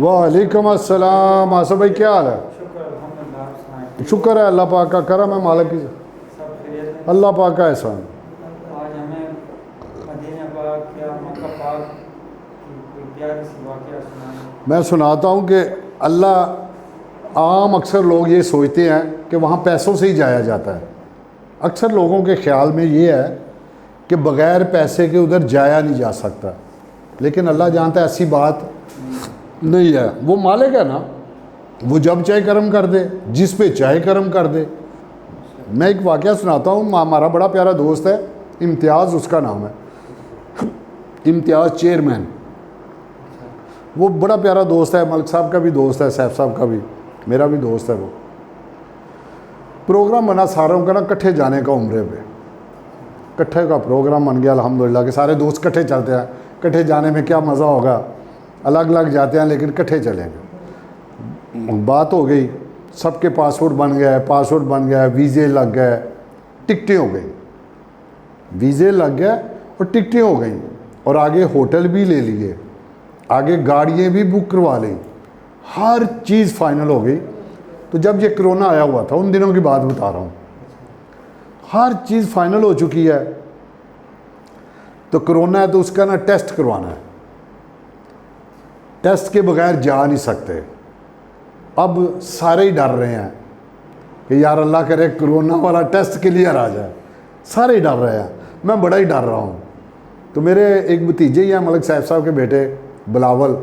وعلیکم السلام. آصف بھائی کیا حال ہے؟ شکر ہے اللہ پاک کا کرم ہے, مالک کی اللہ پاک کا احسان. آج ہمیں مدینہ پاک یا مکہ پاک کی پیاری سی واقعہ سنائیں. میں سناتا ہوں کہ اللہ عام اکثر لوگ یہ سوچتے ہیں کہ وہاں پیسوں سے ہی جایا جاتا ہے. اکثر لوگوں کے خیال میں یہ ہے کہ بغیر پیسے کے ادھر جایا نہیں جا سکتا, لیکن اللہ جانتا ہے ایسی بات نہیں ہے. وہ مالک ہے نا, وہ جب چاہے کرم کر دے, جس پہ چاہے کرم کر دے. میں ایک واقعہ سناتا ہوں. ہمارا بڑا پیارا دوست ہے امتیاز, اس کا نام ہے امتیاز چیئرمین. وہ بڑا پیارا دوست ہے, ملک صاحب کا بھی دوست ہے, سیف صاحب کا بھی, میرا بھی دوست ہے. وہ پروگرام بنا ساروں کا نا کٹھے جانے کا عمرے پہ, کٹھے کا پروگرام بن گیا الحمدللہ کہ سارے دوست کٹھے چلتے ہیں. کٹھے جانے میں کیا مزہ ہوگا, الگ الگ جاتے ہیں لیکن کٹھے چلیں گے. بات ہو گئی, سب کے پاسپورٹ بن گئے, ویزے لگ گئے, ٹکٹیں ہو گئی. ویزے لگ گئے اور ٹکٹیں ہو گئیں, اور آگے ہوٹل بھی لے لیے, آگے گاڑیاں بھی بک کروا لیں, ہر چیز فائنل ہو گئی. تو جب یہ کرونا آیا ہوا تھا, ان دنوں کی بات بتا رہا ہوں, ہر چیز فائنل ہو چکی ہے. تو کرونا ہے تو اس کا نا ٹیسٹ کروانا ہے, ٹیسٹ کے بغیر جا نہیں سکتے. اب سارے ہی ڈر رہے ہیں کہ یار اللہ کرے کرونا والا ٹیسٹ کلیئر آ جائے. سارے ہی ڈر رہے ہیں, میں بڑا ہی ڈر رہا ہوں. تو میرے ایک بھتیجے ہی ہیں ملک صاحب کے بیٹے بلاول,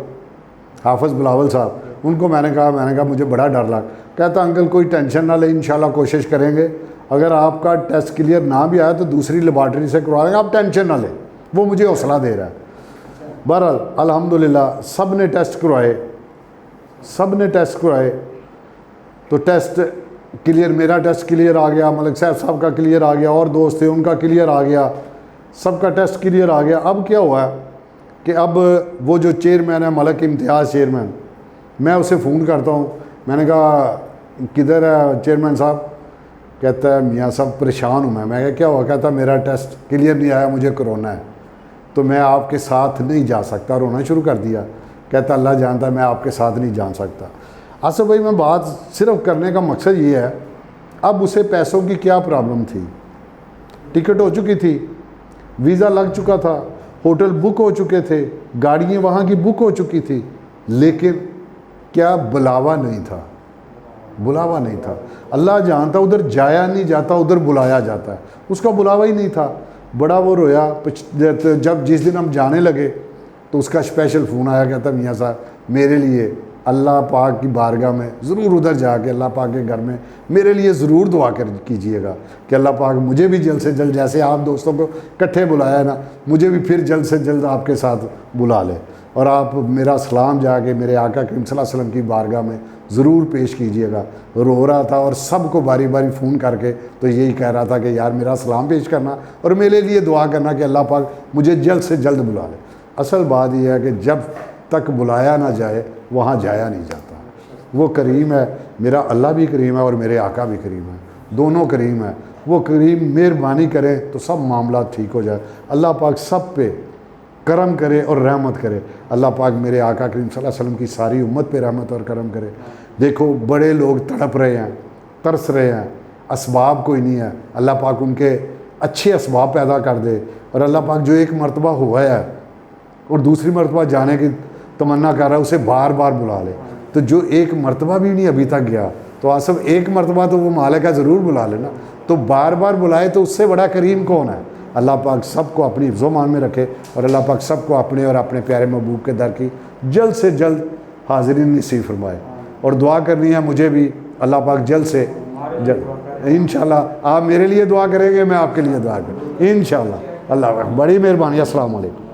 حافظ بلاول صاحب, ان کو میں نے کہا مجھے بڑا ڈر لگ. کہتا انکل کوئی ٹینشن نہ لیں, انشاءاللہ کوشش کریں گے, اگر آپ کا ٹیسٹ کلیئر نہ بھی آیا تو دوسری لیبارٹری سے کروا لیں گے, آپ ٹینشن نہ لیں. وہ مجھے حوصلہ دے رہا ہے. بہرحال الحمدللہ سب نے ٹیسٹ کروائے, تو ٹیسٹ کلیئر, میرا ٹیسٹ کلیئر آ گیا, ملک صاحب کا کلیئر آ گیا, اور دوست تھے ان کا کلیئر آ گیا, سب کا ٹیسٹ کلیئر آ گیا. اب کیا ہوا ہے کہ اب وہ جو چیئرمین ہے ملک امتیاز چیئرمین, میں اسے فون کرتا ہوں. میں نے کہا کدھر ہے چیئرمین صاحب؟ کہتا ہے میاں صاحب پریشان ہوں میں کہا کیا ہوا؟ کہتا میرا ٹیسٹ کلیئر نہیں آیا, مجھے کرونا ہے, تو میں آپ کے ساتھ نہیں جا سکتا. رونا شروع کر دیا. کہتا اللہ جانتا ہے میں آپ کے ساتھ نہیں جا سکتا. آصف بھائی میں بات صرف کرنے کا مقصد یہ ہے, اب اسے پیسوں کی کیا پرابلم تھی؟ ٹکٹ ہو چکی تھی, ویزا لگ چکا تھا, ہوٹل بک ہو چکے تھے, گاڑیاں وہاں کی بک ہو چکی تھی, لیکن کیا بلاوا نہیں تھا. اللہ جانتا ادھر جایا نہیں جاتا, ادھر بلایا جاتا ہے. اس کا بلاوا ہی نہیں تھا. بڑا وہ رویا. جب جس دن ہم جانے لگے تو اس کا اسپیشل فون آیا, کہتا میاں صاحب میرے لیے اللہ پاک کی بارگاہ میں ضرور ادھر جا کے اللہ پاک کے گھر میں میرے لیے ضرور دعا کیجئے گا کہ اللہ پاک مجھے بھی جلد سے جلد, جیسے آپ دوستوں کو کٹھے بلایا نا, مجھے بھی پھر جلد سے جلد آپ کے ساتھ بلا لے, اور آپ میرا سلام جا کے میرے آقا کریم صلی اللہ علیہ وسلم کی بارگاہ میں ضرور پیش کیجئے گا. رو رہا تھا اور سب کو باری باری فون کر کے تو یہی کہہ رہا تھا کہ یار میرا سلام پیش کرنا اور میرے لیے دعا کرنا کہ اللہ پاک مجھے جلد سے جلد بلا لے. اصل بات یہ ہے کہ جب تک بلایا نہ جائے وہاں جایا نہیں جاتا. وہ کریم ہے, میرا اللہ بھی کریم ہے اور میرے آقا بھی کریم ہے, دونوں کریم ہے. وہ کریم مہربانی کرے تو سب معاملات ٹھیک ہو جائے. اللہ پاک سب پہ کرم کرے اور رحمت کرے. اللہ پاک میرے آقا کریم صلی اللہ علیہ وسلم کی ساری امت پہ رحمت اور کرم کرے. دیکھو بڑے لوگ تڑپ رہے ہیں, ترس رہے ہیں, اسباب کوئی نہیں ہے. اللہ پاک ان کے اچھے اسباب پیدا کر دے, اور اللہ پاک جو ایک مرتبہ ہوا ہے اور دوسری مرتبہ جانے کی تمنا کر رہا ہے اسے بار بار بلا لے. تو جو ایک مرتبہ بھی نہیں ابھی تک گیا, تو آصف ایک مرتبہ تو وہ مالک ہے ضرور بلا لینا. تو بار بار بلائے تو اس سے بڑا کریم کون ہے؟ اللہ پاک سب کو اپنی حفظ و امان میں رکھے, اور اللہ پاک سب کو اپنے اور اپنے پیارے محبوب کے در کی جلد سے جلد حاضری نصیب فرمائے. اور دعا کرنی ہے مجھے بھی, اللہ پاک جلد سے جلد انشاءاللہ. آپ میرے لیے دعا کریں گے, میں آپ کے لیے دعا کروں انشاءاللہ. اللہ پاک بڑی مہربانی. السلام علیکم.